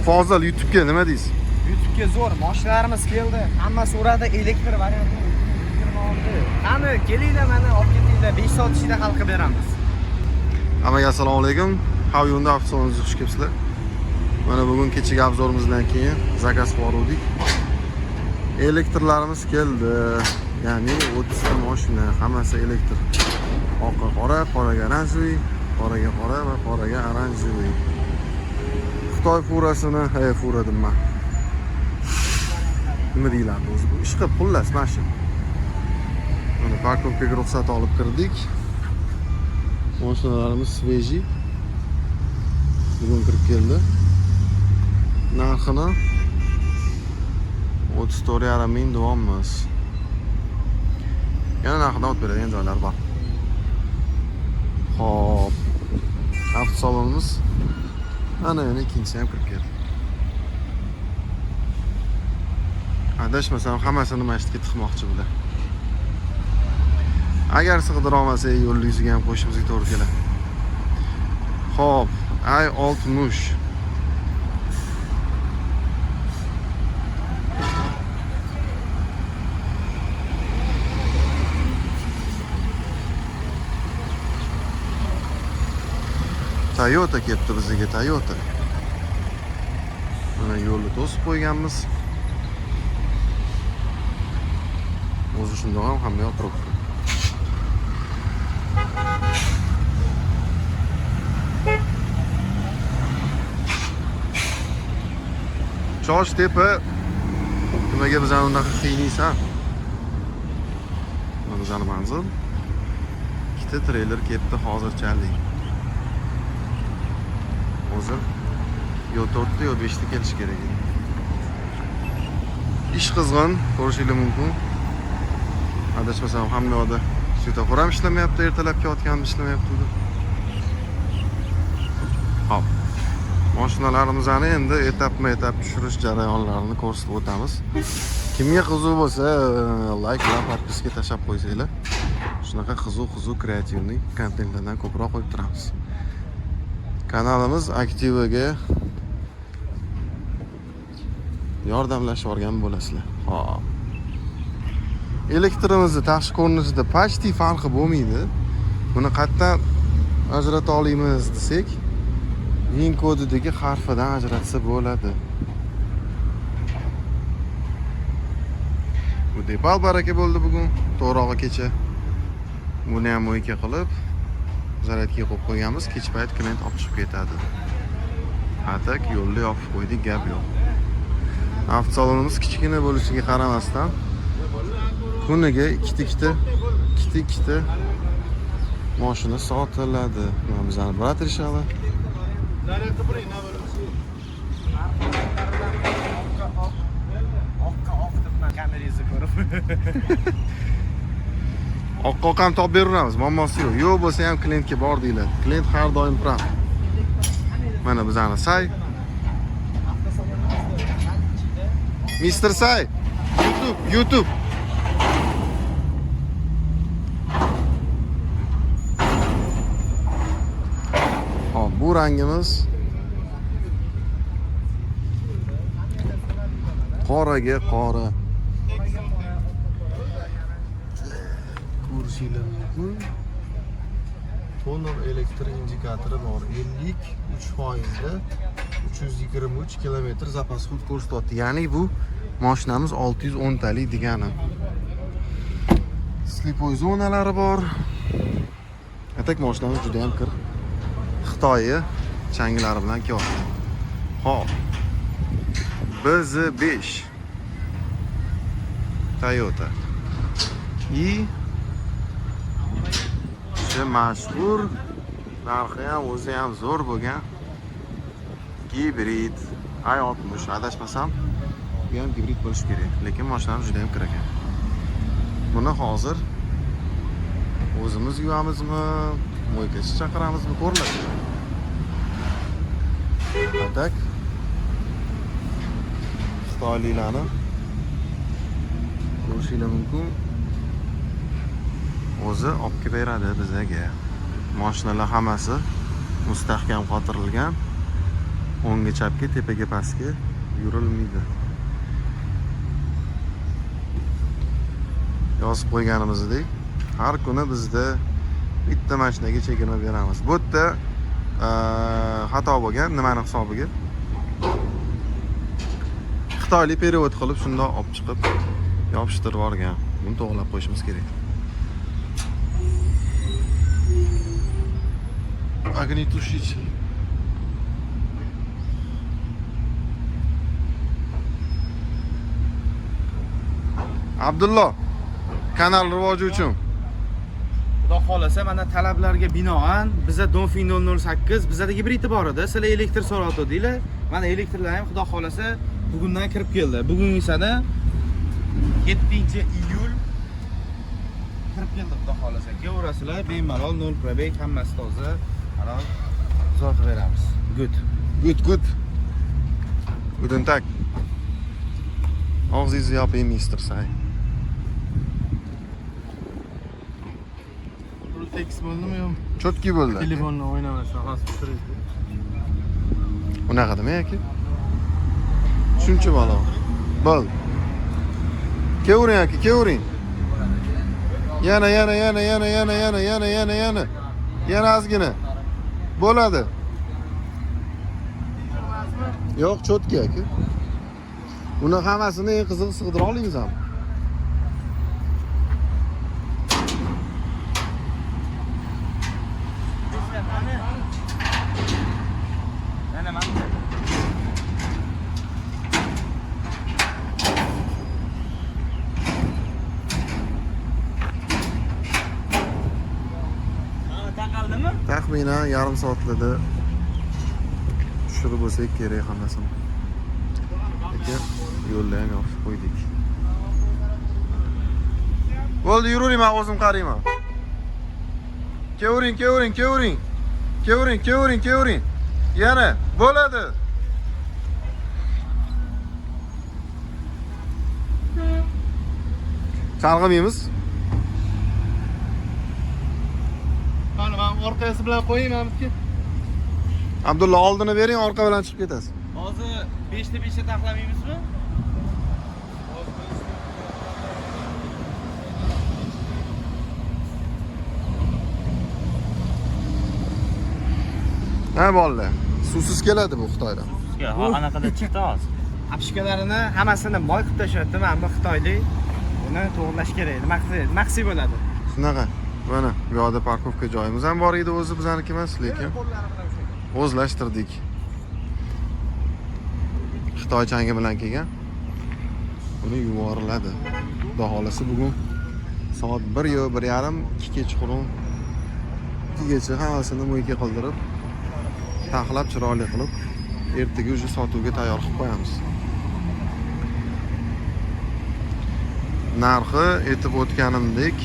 Fozil YouTube'ga nima deysiz? YouTube'ga zo'r mashinalarimiz keldi. Hammasi uradi, elektr varianti. Qani, kelinglar mana olib ketinglar, 5 soat ichida hal qilib beramiz. Hammaga assalomu alaykum. Havyonda avtosaloningizni xush kelibsizlar. Mana bugun kechagi obzorimizdan keyin zakaz qildik. Elektrlarimiz keldi. Ya'ni 30 ta mashina, hammasi elektr. Oqqa qora, qoraga oranjiy, qoraga qora va qoraga oranjiy. Xitoy furasini, fura deyman. Nima deyiladi o'zi? Bu ish qilib xullas mashina. Mana parkovkaga ruxsat olib kirdik. Mashinalarimiz sveji. Bugun kirib keldi. Narxini 34,5 ming deyapmiz. Yana narxidan o'tib beradigan joylar bor. Xo'p. Avtosalonimiz ana yana ikkinchisi ham kirib keldi. Adashmasam hammasini masjidga tiqmoqchi bular. Agar sig'dira olmasak yo'l yuziga ham qo'shimizga to'g'ri keladi. Xo'p, ay 60. Toyota kelibdi bizga, Toyota. Mana yo'lni to'sib qo'yganmiz. O'zi shundoq ham hamma yoq turibdi. Chosh tepa. Nimaga bizani unaqa qiynaysan? Mana bizani manzil. Ikkita treyler kelibdi hozirchalik. Hozir yo 4 yo 5 ta kelish kerak edi. Ish qizg'in, ko'rishingiz mumkin. Adashmasam hamma yoqda svetofor ham ishlamayapti, ertalabki otgan ishlamayapti. Hop. Mashinalarimizni endi etap-etap tushirish jarayonlarini ko'rsatib o'tamiz. Kimga qiziq bo'lsa, like bilan podpiska tashlab qo'ysanglar. Shunaqa qiziq kreativniy kontentlardan ko'proq qo'yib turamiz. Kanalimiz aktiviga yordamlashib olgan bo'lasizlar. Hop. Elektrimizni tashqi ko'rinishida почти farqi bo'lmaydi. Buni qayerdan ajrata olamiz desak, VIN kodidagi harfidan ajratsa bo'ladi. Bu depal baraka bo'ldi bugun, to'g'rog'i kecha. Buni ham mo'yka qilib, zaryadga qo'yib qo'yganmiz, kech payt klient olib chiqib ketadi. Atak yo'lni yopib qo'ydik, gap yo'q. Avtosalonimiz kichkina bo'lishiga qaramasdan kuniga ikkita mashina sotiladi. Mana bizani brat ishadi. Kamerangizni ko'rib. Oq ham topib beramiz, muammosi yo'q. Yo'q bo'lsa ham klientga bor deyiladi. Klient har doim prav. Mana bizani Say. Mr. Say. YouTube. Hop, bu rangimiz qoraga qora. Ko'rishinglar mumkin. Tonal elektr indikatori bor. 53%da 323 km zapas xud ko'rsatyapti. Ya'ni bu mashinamiz 610 talik degani. Slipoy zonalari bor. Atak mashinamiz juda ham kir. Xitoyi changlari bilan kelyapti. Hop. BZ5 Toyota. Mashhur, narxi ham o'zi ham zo'r bo'lgan gibrid i60. Adashmasam, bu ham gibrid bo'lishi kerak, lekin mashinamiz juda ham kir ekan. Buni hozir o'zimiz yuvamizmi, mo'ykachi chaqiramizmi ko'rinadi. Atak Xitoyliklarni ko'rishingiz mumkin. O'zi olib kelib beradi bizga. Mashinalar hammasi mustahkam qotirilgan. o'ngga chapga, tepaga pastga yurilmaydi. Yozib qo'yganimizdek, har kuni bizda bitta mashinaga chegirma beramiz. Bu yerda xato bo'lgan, nimani hisobiga? Xitoylik perevod qilib shundoq olib chiqib yopishtirib yuborgan. Buni to'g'rilab qo'yishimiz kerak. Огнетушитель. Abdullo, kanal rivoji uchun Xudo xolasa, mana talablarga binoan biza Donfin 008 bizada gibrid bor edi. Sizlar elektr so'ratdinglar. Mana elektrlar ham xudo xolasa bugundan kirib keldi. Bugungi sana 7-iyul kirib keldi xudo xolasa. Kelaverasizlar, bemalol 0 probek, hammasi toza. Halol uzatib beramiz. Good. Guten Tag. Og'zingizni yoping, mister Say. Tekst bo'ldimi yo? Chotki bo'ldi. Telefonni o'ynamasa, xos tushirib. Unaqadimi yoki? Shuncha bola. Bo'l. Kevring yoki, kevring. Yana. Yana ozgina. Bo'ladi. Yo'q, chotki yoki. Uni hammasini eng qiziq sig'dira olamizmi? Taxminan yarim soatlarda tushirib bo'lsak kerak hammasini. Lekin yo'lda ham yopib qo'ydik. Bo'ldi, yuravering, men o'zim qarayman. Kevring. Yana bo'ladi. Chalg'imaymiz. Mana men orqasi bilan qo'yaymanmi? Abdulla, oldini bering, orqa bilan chiqib ketasiz. Hozir 5 ta 5 ta taxlamaymizmi? Ha bolalar, suvsiz keladi bu Xitoydan. Ha, anaqada chiqdi hozir. Apshkalarini hammasini moy qilib tashyapti. Mana bu Xitoylik. Buni to'g'rilash kerak edi. Maqsi bo'ladi. Shunaqa. Mana bu yoqda parkovka joyimiz ham bor edi, o'zi bizaniki emas, lekin o'zlashtirdik. Xitoy changi bilan kelgan. Buni yuboriladi. Xudo xolasa bugun soat 1:30, 2 kechqurun 2gacha hammasini mo'yga qildirib, taxlab chiroyli qilib, ertaga o'sha sotuvga tayyor qilib qo'yamiz. Narxi aytib o'tganimdek,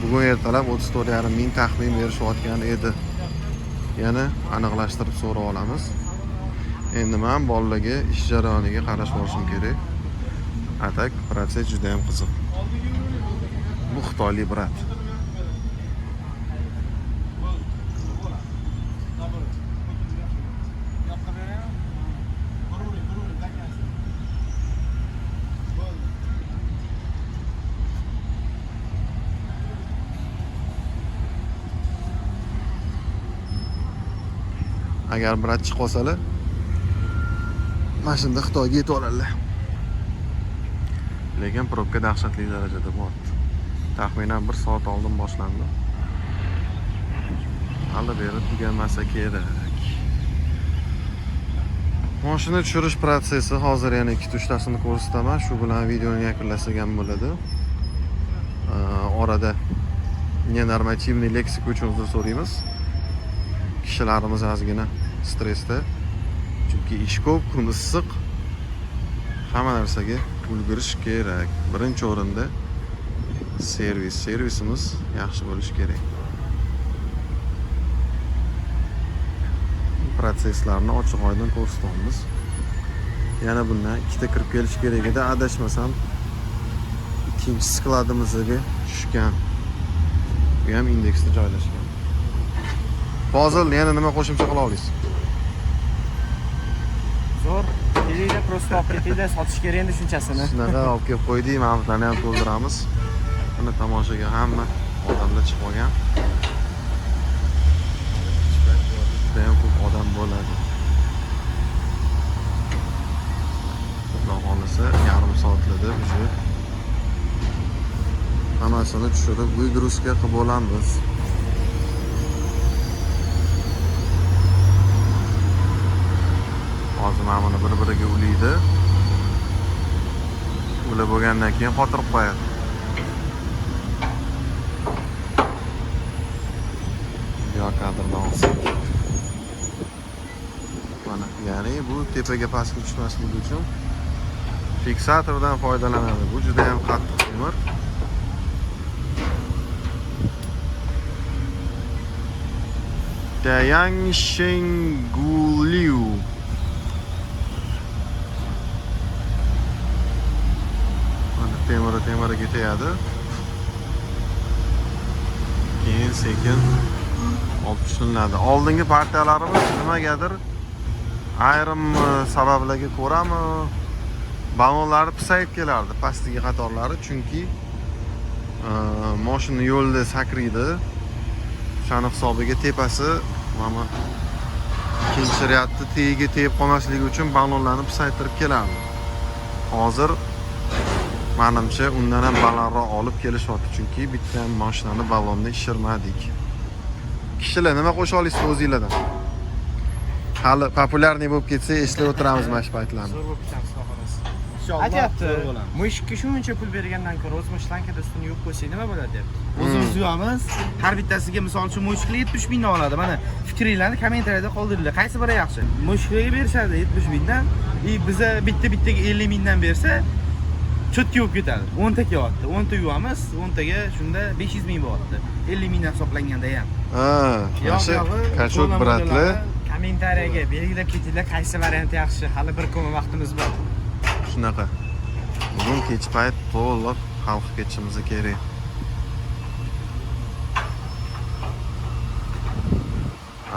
bugun ertalab 34,5 ming taxmin berishayotgan edi. Yana aniqlashtirib so'rab olamiz. Endi men bolalarga ish jarayoniga qarash borishim kerak. Atak protsess juda ham qiziq. Bu xitoylik brat. Agar brat chiqib qolsalar, mashinada Xitoyga yetib oladilar. Lekin probka dahshatli darajada bor. Taxminan 1 soat oldin boshlandi. Hali beri tugamasa kerak. Mashina tushirish protsessi hozir yana 2-3 tasini ko'rsataman. Shu bilan videoni yakunlasak ham bo'ladi. Orada nenormativniy leksika uchun uzr so'raymiz. Kishilarimiz ozgina stressda. Chunki ish ko'p, kun issiq. Hamma narsaga ulgurish kerak. Birinchi o'rinda servisimiz yaxshi bo'lishi kerak. Protsesslarni ochiq-oydin ko'rsatamiz. Yana bundan ikkita kirib kelish kerak edi, adashmasam ikkinchi skladimizga tushgan. Bu ham indeksda joylashgan. Fozil, yana nima qo'shimcha qila olasiz? Kelinglar, prosta olib ketinglar, sotish kerak endi shunchasini. Shunaqa olib kelib qo'ydik, mana bularni ham to'ldiramiz. Buni tomoshaga hamma odamlar chiqib olgan. Juda ham ko'p odam bo'ladi. Xudo xolisa yarim soatlada уже hammasini tushirib выгрузка qilib bo'lamiz. Hozir mana buni bir-biriga ulaydi. Ulab bo'lgandan keyin qotirib qo'yadi. Yo kadrdan olsak. Mana, ya'ni bu tepaga pastga tushmasligi uchun fiksatordan foydalanadi. Bu juda ham qattiq temir. Dayangshenguliu. Mana temiriga tegadi. Keyin sekin olib tushiladi. Oldingi partiyalarimiz nimagadir ayrim sabablarga ko'rami balonlari pisayib kelardi, pastdagi qatorlari, chunki mashina yo'lda sakraydi. O'shani hisobiga tepasi mana ikkinchi riyadni tegiga tegib qolmasligi uchun balonlarni pisaytirib kelardi. Hozir menimcha undan ham balandroq olib kelishyapti, chunki bitta mashinani balonni ishirmadik. Kishilar nima qo'sha olasiz o'zingizlardan? Hali populyarniy bo'lib ketsa eslab o'tiramiz mana shu paytlarni. Zo'r bo'lib ketamiz, xudo xolasa. Inshaalloh Aytyapti, zo'r bo'lamiz. mushukka shuncha pul bergandan ko'ra o'z mashlankada ustini yuvib qo'ysak nima bo'ladi deb. O'zimiz yuvamiz. Har bittasiga misol uchun mushuklar 70 mingdan oladi. Mana fikringlarni kommentariyada qoldiringlar. Qaysi biri yaxshi? Mushuklarga berishadi 70 mingdan, biza bittaga 50 mingdan bersa cho'tga yuvib ketadi. 10 ta kelyapti. 10 ta yuvamiz, 10 taga shunda 500 ming bo'lyapti. 50 mingdan hisoblanganda ham. Ha, yaxshi. Kashok bratlar. Kommentariyaga belgilab ketinglar, qaysi variant yaxshi. Hali bir kun vaqtimiz bor. Shunaqa. Bugun kech payt to'liq hal qilib ketishimiz kerak.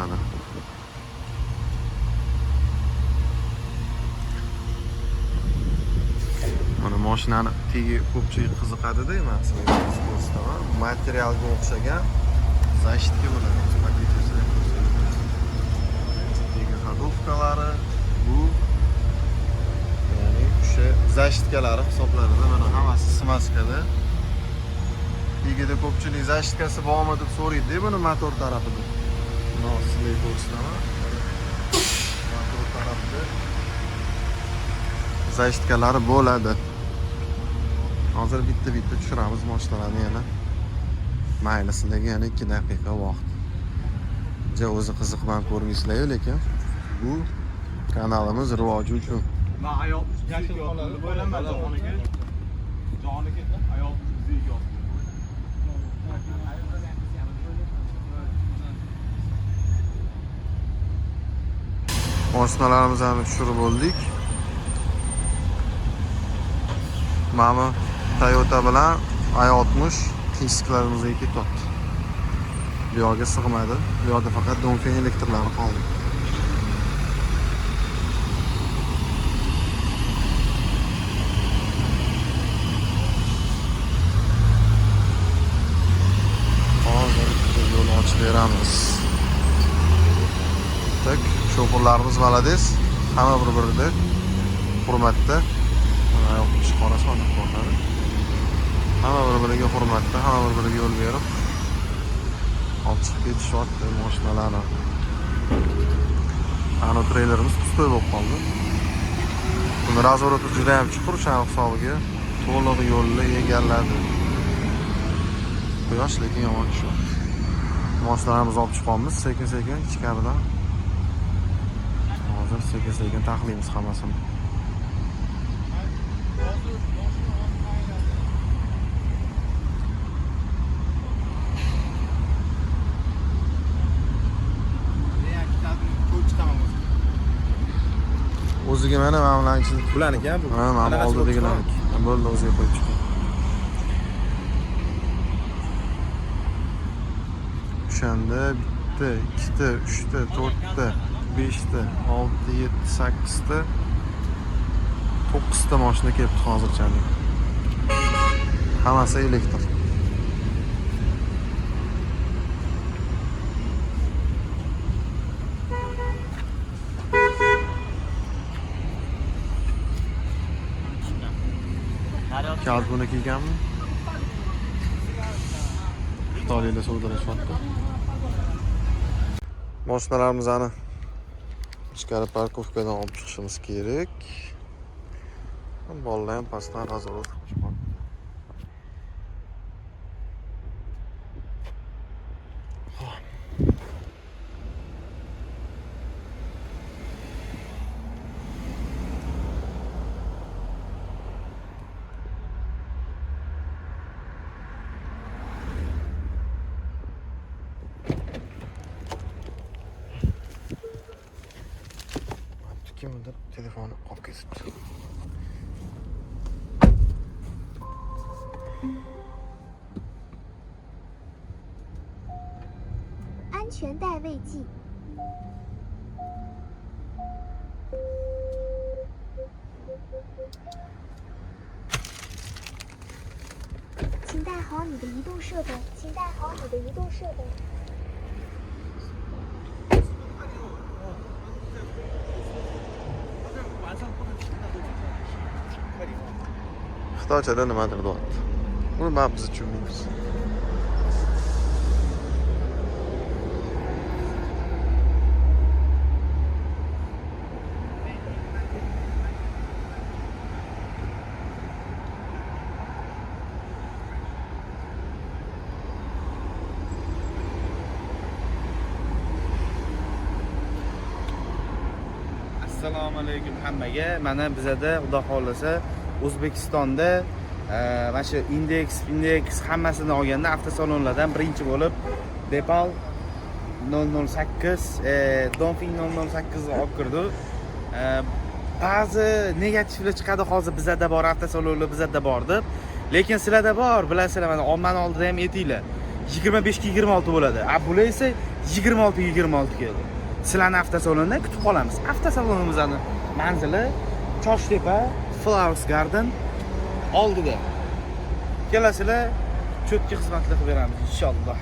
Ana. Mana mashinani tegi ko'pchilik qiziqadi-da, men sizga ko'rsataman. Materialga o'xshagan zashitka bo'ladi. Paketida tegi hodovkalari bu ya'ni o'sha zashitkalari hisoblanadi. Mana hammasi smaskada. Tegida ko'pchilik zashitkasi bormi deb so'raydi buni motor tarafida. Mana sizlarga ko'rsataman. Motor tarafida zashitkalari bo'ladi. Hozir bitta tushiramiz mashinalarni yana. Mayli, sizlarga yana 2 daqiqa vaqt. O'zi qiziqman ko'rmaysizlar, lekin bu kanalimiz rivoji uchun. Va ayol yashil qoladi. Bo'laman joniga. Joniga ayol yuziga yotdi. Mashinalarimizni tushirib bo'ldik. Mana Toyota bilan i60 qiyshiqlarimizga ketyapti. Bu yoqqa sig'madi. Bu yoqda faqat Dongfeng elektrlari qoldi. Hozir yo'l ochib beramiz. Tak, sho'purlarimiz malades. Hamma bir-birida hurmatda. Mana yo'q qorasoni qo'rqadi. Hamma bir-biriga hurmatda, hamma bir-biriga yo'l berib olib chiqib ketishyapti mashinalarni. Ana treylerimiz pustoy bo'lib qoldi. Buni razvorati juda ham chuqur, o'sha hisobiga to'liq yo'lni egalladi. Quyosh lekin yomon tushyapti. Mashinalarimizni olib chiqamiz sekin-sekin ichkaridan. Hozir sekin-sekin taxlaymiz hammasini. O'ziga mana bilan ichida Bularniki bu. Ha, mana oldidagilarniki. Bo'ldi, o'ziga qo'yib chiqing. O'shanda bitta, ikkita, uchta, to'rtta, 5 ta, 6, 7, 8 ta 9 ta mashina kelibdi hozirchalik. Hammasi elektr. Kağıt bunu kiyganmi? Xitoyliklar savdolashyapti. Mashinalarimizni ichkari parkovkadan olib chiqishimiz kerak. Bolalar ham pastdan razorot qilishmoqda. Kimdir telefonni qolib ketibdi.安全带未系。请带好你的移动设备，请带好你的移动设备。 Xitoychada nimadir deyapti. Buni men biz tushunmaymiz. Assalomu alaykum hammaga. Mana bizada xudo xolasa O'zbekistonda mana shu Index hammasini olganda avtosalonlardan birinchi bo'lib Depal 008, Donfin 008 ni olib kirdi. Ba'zi negativlar chiqadi hozir bizada bor avtosalonlar bizada bor deb. Lekin sizlarda bor, bilasizlar, mana ommani oldida ham aytinglar. 25 ga 26 bo'ladi. Bular esa 26 ga 26 keldi. Sizlarni avtosalonda kutib qolamiz. Avtosalonimizning manzili Chortepa Flowers Garden oldida. Kelasizlar, cho'tki xizmatlar qilib beramiz inshaalloh.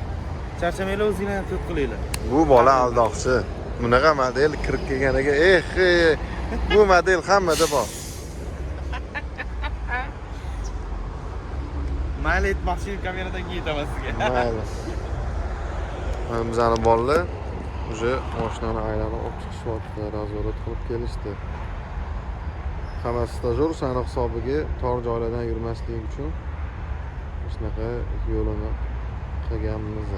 Charchamanglar, o'zinglarni to't qilinglar. Bu bola aldoqchi. Bunaqa model kirib kelganiga, bu model hammada bor. Mayli aytmoqchi, kameradan ketaman sizga. Mayli. Bizani bolalar уже mashinani aylanib olib chiqishyapti, nazorat qilib kelishdi. Hammasi stajyor sani hisobiga tor joylardan yurmaslik uchun shunaqa yo'lini qilganmiz.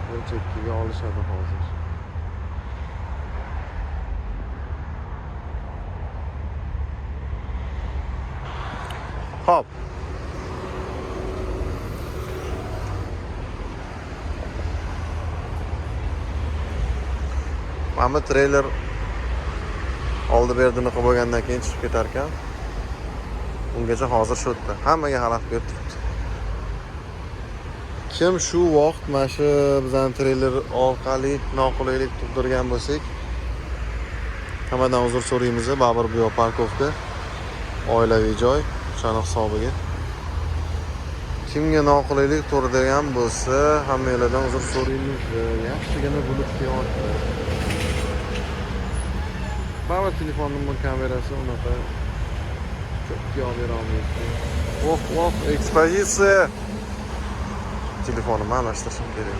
Bir chekkaga olishadi hozir. Hop. Mana treyler oldi berdini qilib bo'lgandan keyin chiqib ketar ekan. Ungacha hozir shu yerda. Hammaga xalaqit berib turibdi. Kim shu vaqt mana shu bizning treyler orqali noqulaylik tug'dirgan bo'lsak, hammadan uzr so'raymiz. Baribir bu yoq parkovka, oilaviy joy, o'shani hisobiga. Kimga noqulaylik tug'dirgan bo'lsa, hammalardan uzr so'raymiz. Yaxshigina bo'lib kelyapti. Baba telefonimning kamerasi unaqa cho'kka olib bera olmayapti. Oh, ekspozitsiya. Telefonimni almashtirishim kerak.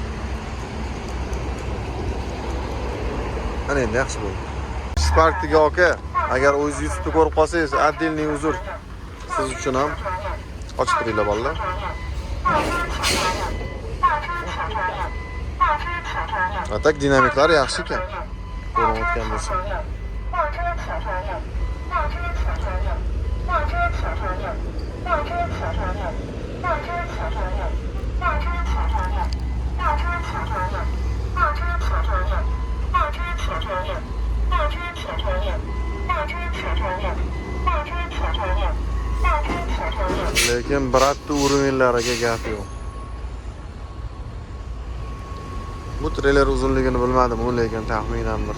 Ana endi yaxshi bo'ldi. Sparkdagi aka, agar o'zingiz YouTube'da ko'rib qolsangiz, отдельный uzr siz uchun ham ochib turinglar bolalar. Atak dinamiklari yaxshi ekan. Ko'rayotgan bo'lsa. 冒车抢车辆，冒车抢车辆，冒车抢车辆，冒车抢车辆，冒车抢车辆，冒车抢车辆，冒车抢车辆，冒车抢车辆，冒车抢车辆，冒车抢车辆，冒车抢车辆，冒车抢车辆，冒车抢车辆。 Lekin biratda urinlariga gap yo'q. Bu treyler uzunligini bilmadim, lekin taxminan bir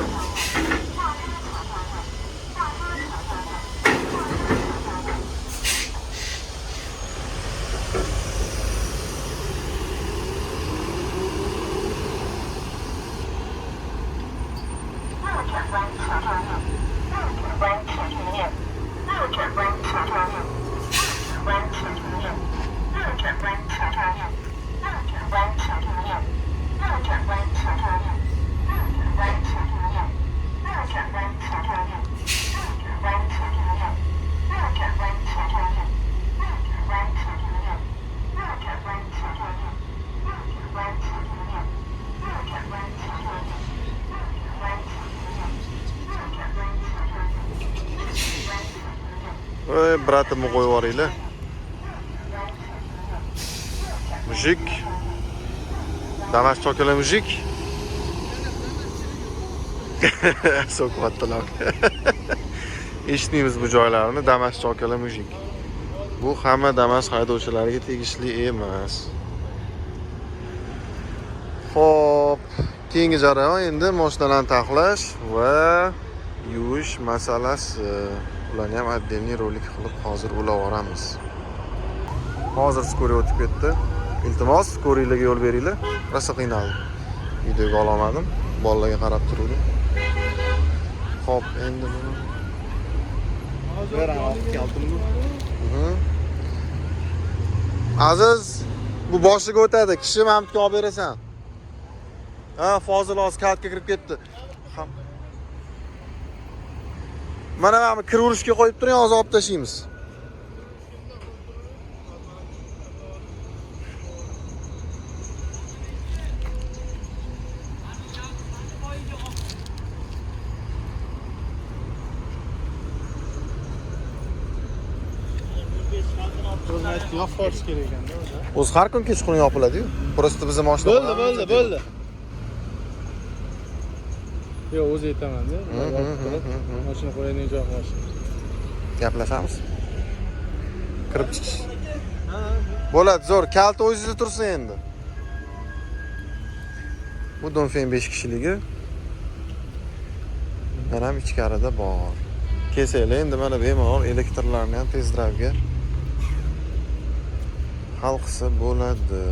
Ey, bratimni qo'yib yuboringlar. Mujik. Damask chokola mujik. So'kvatdilar. Eshitmaymiz bu joylarni, Damask chokola mujik. Bu hamma Damask haydovchilariga tegishli emas. Xo'p, keyingi jarayon endi mashinalarni taxlash va yuvish masalasi. Ularni ham отдельный rolik qilib hozir ulab olamiz. Hozir skoriy o'tib ketdi. Iltimos, skoriylarga yo'l beringlar. Rosa qiynaldim. Videoga olmadim. Bolalarga qarab turdim. Xo'p, endi buni Aziz, bu boshiga o'tadi. Kishi Mamtga olib berasan. Ha, Fozil hozir kaltga kirib ketdi. Mana buni kiruvishga qo'yib turing, hozir olib tashlaymiz. Yopish kerak ekanda o'zi. O'zi har kun kechqurun yopiladi-yu. Prosta bizning mashina. Bo'ldi. Yo'q, o'zi aytaman-da. Mashina qo'yadigan joy mashina. Gaplashamiz. Kirib chiqish. Bo'ladi, zo'r. Kalt o'zingizda tursin endi. Bu Donfen 5 kishiligi. Mana ham ichkarida bor. Kesaylar endi mana bemalol elektrlarni ham tez drive'ga hal qilsa bo'ladi.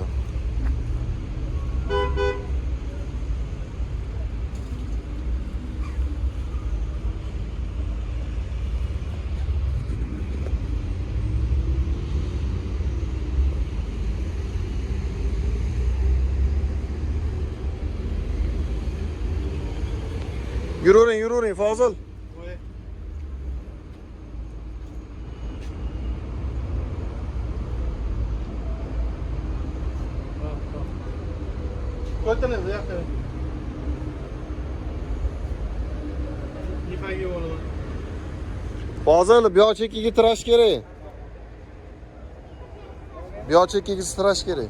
Yuravering, Fozil. Qo'ytini bu yoqqa. Nimaga bo'laman? Fozil, bu yoq chekkiga tirash kerak. Bu yoq chekkiga tirash kerak.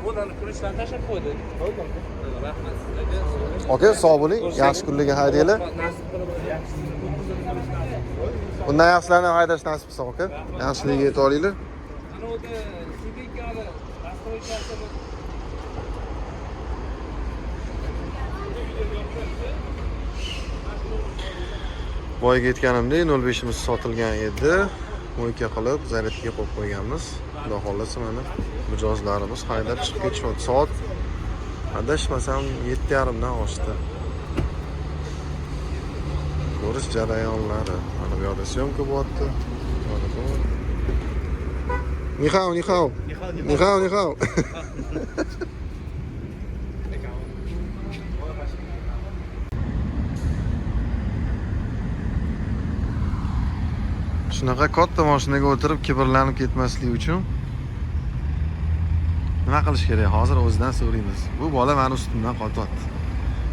Bundan kurishdan tashlab qo'ydik. Bo'ldi. Rahmat sizlarga. Aka, sog' bo'ling. Yaxshi kunlarga haydanglar. Bundan yaxshilarni haydash nasib qilsin, aka. Yaxshiligiga yetib olinglar. Boyaga aytganimdek 05imiz sotilgan edi. Mo'yka qilib zaryadga qo'yib qo'yganmiz. Xudo xolasa mana mijozlarimiz haydab chiqib ketishyapti. Soat adashmasam 7:30 dan oshdi. Ko'rish jarayonlari. Mana bu yoqda syomka bo'lyapti. Mana bu. Nihao. Shunaqa katta mashinaga o'tirib kibrlanib ketmaslik uchun Nima qilish kerak? Hozir o'zidan so'raymiz. Bu bola meni ustimdan qotyapti.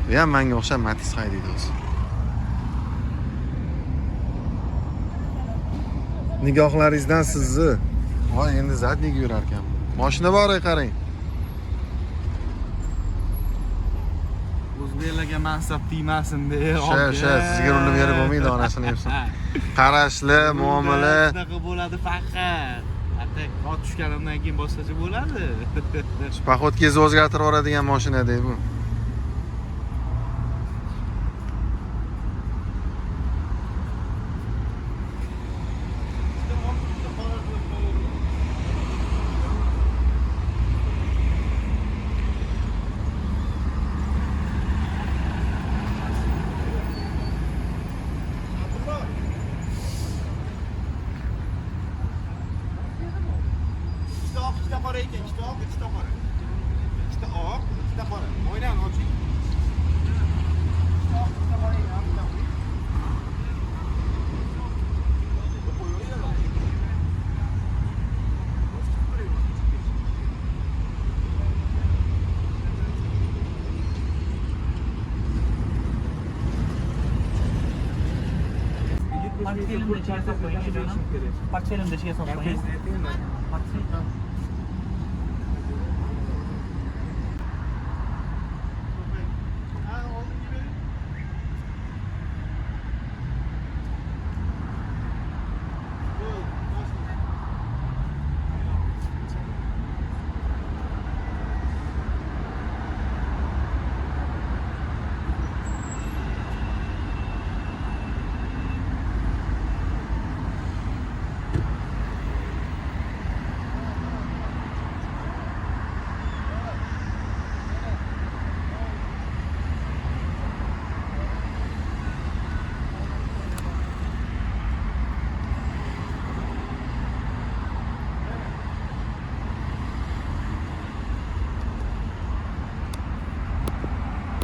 Bu ham menga o'xshab Matiz haydaydi o'zi. Nigohlaringizdan sizni. Voy, endi zadniga yurar ekan. Mashina bor, qarang. O'zbeklarga mansab tegmasin deb. Sizga urilib berib bo'lmaydi, onasini yebsin. Qarashli, muomala. Shunaqa bo'ladi faqat. Hatta ot tushganimdan keyin boshqacha bo'ladi. Paxotga o'zgartirib yuboradigan mashina-da bu. ikkita qora ekan, ikkita oq, ikkita qora. Ikkita oq, ikkita qora. O'ynang, oching. Ikkita oq, ikkita qora ekan, ikkita oq. Partiyelinde içeri sokmayın canım. Partiyelinde içeri sokmayın.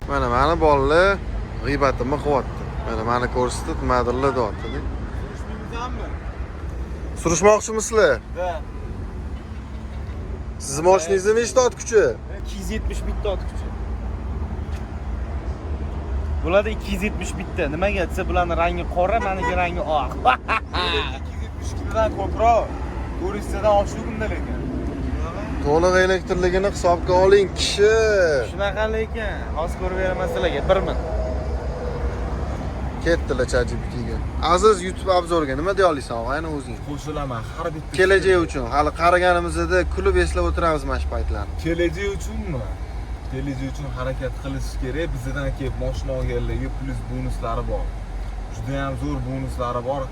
Mana meni bolalar g'iybatimni qilyapti. Mana meni ko'rsatib, nimadirlar deyapti. Surishmoqchimisizlar? Da. Siz mashinangizni nechta ot kuchi? 270 bitta ot kuchi. Bularda 270 bitta. Nimaga desa, bularning rangi qora, meniki rangi oq. 272 dan ko'proq. 400 dan oshugimda lekin. To'liq elektrligini hisobga oling, kishi. Shunaqa lekin, hozir ko'rib beraman sizlarga 1000. Ketdilar ChatGPTga. Aziz YouTube obzorga nima deya olasan, og'ayni o'zing? Qo'shilaman, har bitta. Kelajak uchun, hali qaraganimizda kulib eslab o'tiramiz mana shu paytlarni. Kelajak uchunmi? Kelajak uchun harakat qilish kerak. Bizdan kelib mashina olganlarga plyus bonuslari bor. Juda ham zo'r bonuslari bor.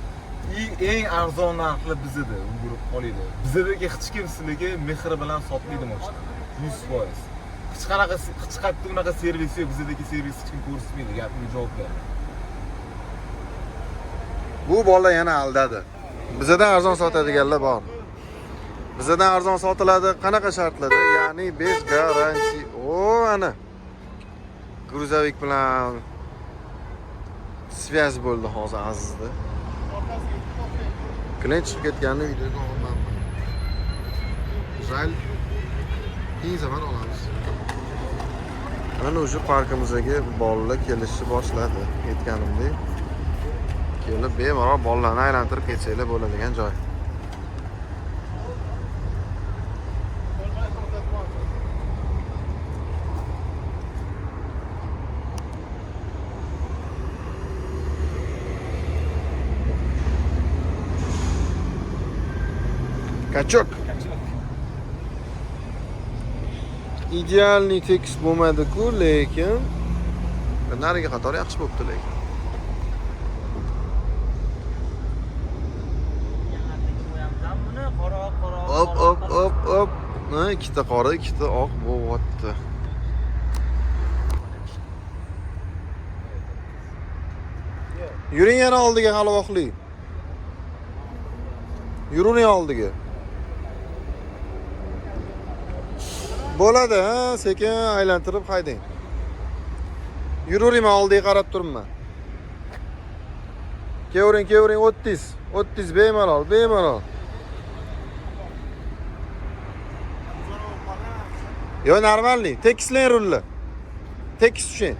Eng arzon narxli bizda ulgurib qolinglar. Bizdagi hech kim sizlarga mehr bilan sotmaydi mashina. 100%. Hech qanaqa hech qayerda unaqa servis yo'q. Bizdagi servis hech kim ko'rsatmaydi. Gapimga javob ber. Bu bola yana aldadi. Bizdan arzon sotadiganlar bor. Bizdan arzon sotiladi, qanaqa shartlarda? Ya'ni bez garanti. O, ana. Gruzovik bilan svязь bo'ldi hozir Azizda. Klient chiqib ketganini videoga olmayman. Zal keyin zaman olamiz. Mana o'sha parkimizga bolalar kelishni boshladi. Aytganimdek. Kelib bemalol bolalarni aylantirib ketsanglar bo'ladigan joy. Kachok. Idealniy tekst bo'lmadi-ku, lekin nariga qator yaxshi bo'libdi lekin. Hop. Ikkita qora, ikkita oq bo'lyapti. Yuring yana oldiga halovoqli. Yuring oldiga. Bo'ladi, ha, sekin aylantirib haydang. Yuravering, oldiga qarab turibman. Kevring 30 bemalol. Yo, normalniy. Tekislang rulni. Tekis tushing.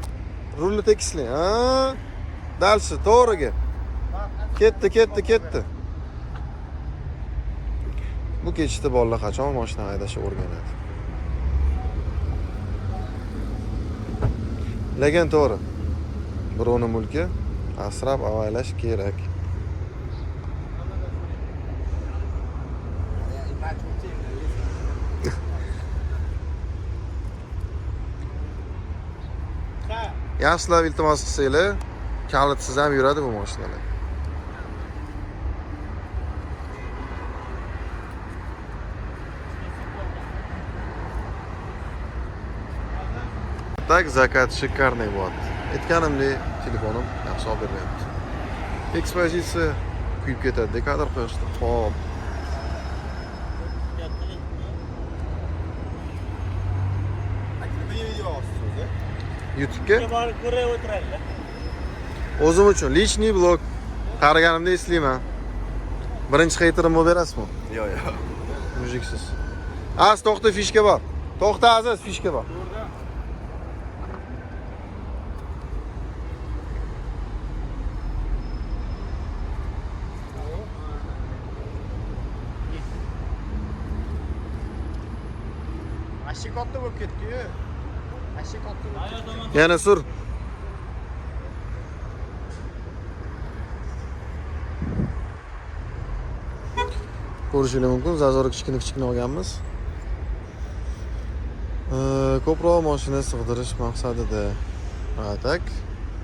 Rulni tekislang. Ha? Dalshi to'g'riga. Ketdi. Bu kechda bolalar qachon mashina haydashni o'rganadi? Lekin to'g'ri. Birovning mulki asrab avaylash kerak. Yaxshilab iltimos qilsanglar, kalitsiz ham yuradi bu mashinalar. Tak zakat shikarniy bo'lyapti. Aytganimdek, telefonim yaxshi olib beryapti. Ekspozitsiya kuyib ketadi, kadr qo'yishdi. Xo'p. YouTube'ga ko'rib o'tiradilar. o'zim uchun lичный blog qaraganimda eslayman. Birinchi xeyterim bo'lib berasizmi? Yo'q. Mujiksiz. Az to'xta, fishka bor. To'xta aziz, fishka bor. Mashina katta bo'lib ketdi-yu. Mashina katta. Yana sur. Ko'rishingiz mumkin, zazor kichkina olganmiz. Ko'proq mashina sig'dirish maqsadida. Tak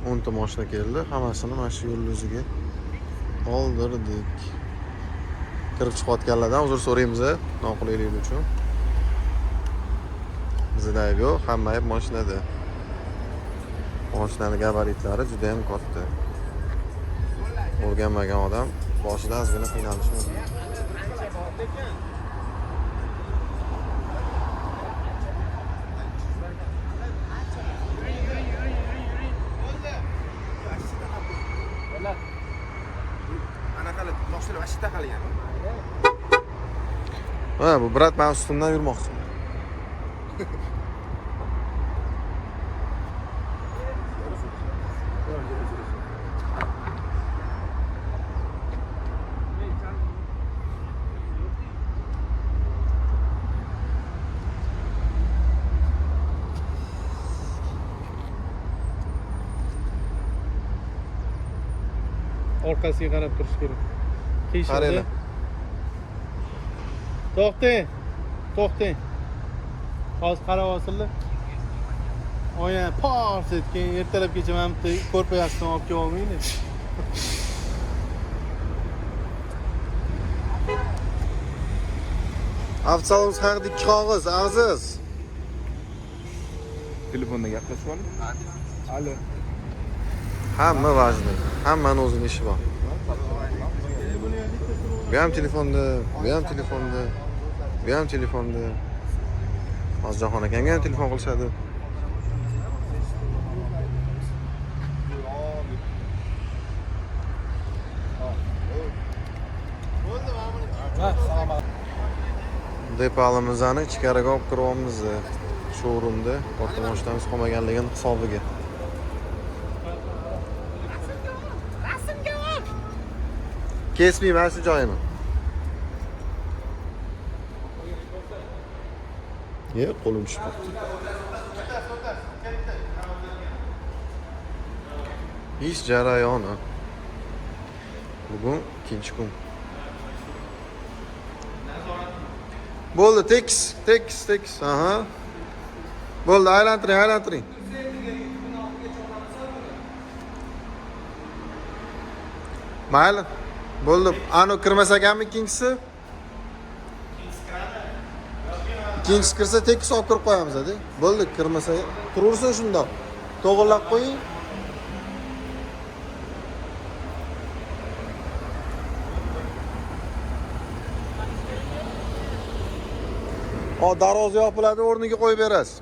10 ta mashina keldi, hammasini mana shu yo'l o'ziga oldirdik. Kirib chiqayotganlardan uzr so'raymiz, noqulaylik uchun. Bizda ayb yo'q, hamma ayb mashinada. Mashinaning gabaritlari juda ham katta. O'rganmagan odam boshida ozgina qiynalishi mumkin. Ha, bu brat men ustimdan yurmoqchi. Orqasiga qarab turish kerak. Qaranglar. To'xting. Hozir qarab olsinlar. Oya, pars etgan ertalabgacha men bitta ko'rpa yastiq olib kelib olmaydi. Avtsalonimiz haqida ikki qog'oz, aziz. Telefonda gaplashib oling. Alo. Hamma vajni, hammaning o'zining ishi bor. Bu ham telefonda, bu ham telefonda. Hozirxon akamga ham telefon qilishadi. Depalimizni ichkariga olib kiryapmiz. Showroomda katta mashinamiz qolmaganligini hisobiga. Kesmayman shu joyini. Qo'lim tushib qoldi. Ish jarayoni. Bugun ikkinchi kun. Bo'ldi, tekis. Aha. Bo'ldi, aylantiring. Mayli. Bo'ldi. Ani kirmas ekanmi ikkinchisi? Ikkinchisi kirsa tekis olib kirib qo'yamiz, dedi. Bo'ldi, kirmasa turaversin shundoq. To'g'irlab qo'ying. Darvoza yopiladi, o'rniga qo'yib berasiz.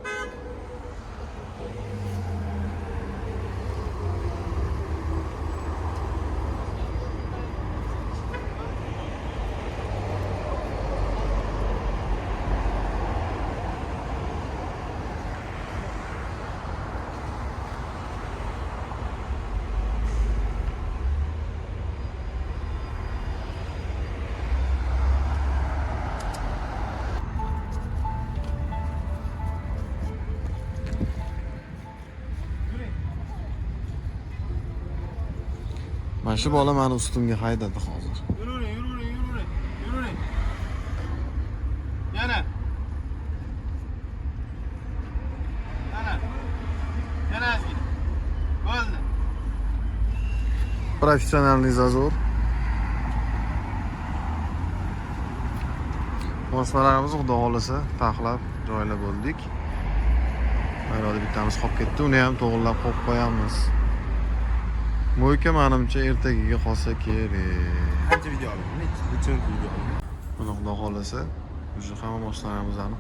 Mana shu bola meni ustimga haydadi hozir. Yuravering, yuravering, yuravering. Yuravering. Yana. Yana ozgina. Bo'ldi. Professionalniy zazor. Moshinalarimizni xudo xolasa taxlab joylab bo'ldik. Mana bittamiz qolib ketdi, uni ham to'g'rilab qo'yib qo'yamiz. Mo'yka menimcha ertagiga qolsa kerak. Qancha video olding? Necha video olding? Buni xudo xolasa o'sha hamma moshinalarimizni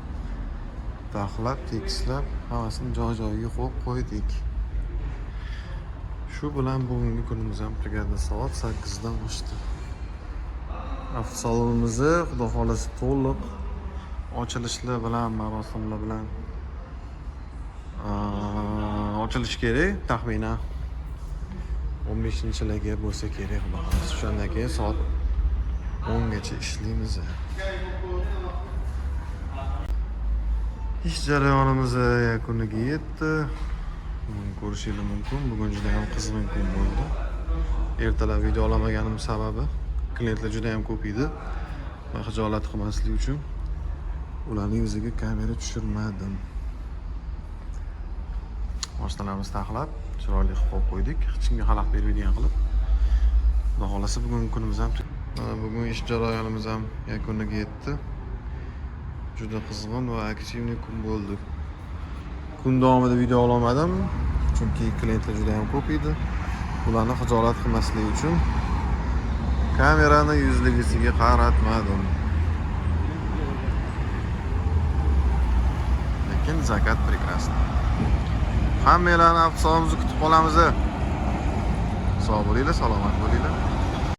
taxlab, tekislab, hammasini joy-joyiga qo'yib qo'ydik. Shu bilan bugungi kunimiz ham tugadi. Soat 8 dan oshdi. Avtosalonimizni xudo xolasa to'liq ochilishlar bilan, marosimlar bilan ochilishi kerak. Taxminan 15-larga bo'lsa kerak, xudo xolasa. Shundan keyin soat 10 gacha ishlaymiz. Ish jarayonimiz yakuniga yetdi. Ko'rishingiz mumkin. Bugun juda ham qizg'in kun bo'ldi. Ertalab video olamaganim sababi klientlar juda ham ko'p edi. Va xijolat qilmaslik uchun ularning yuziga kamera tushirmadim. Moshinalarimizni taxlab, chiroyli qilib qo'yib qo'ydik. Hech kimga xalaqit bermaydigan qilib. Xudo xolasa bugungi kunimiz ham bugun ish jarayonimiz ham yakuniga yetdi. Juda qizg'in va aktivniy kun bo'ldi. Kun davomida video olmadim, chunki klientlar juda ham ko'p edi. Ularni xijolat qilmaslik uchun kamerani yuzligisiga qaratmadim. Lekin zakat прекрасно. Hammalarni avtosalonimizni kutib qolamiz. Sog' bo'linglar, salomat bo'linglar.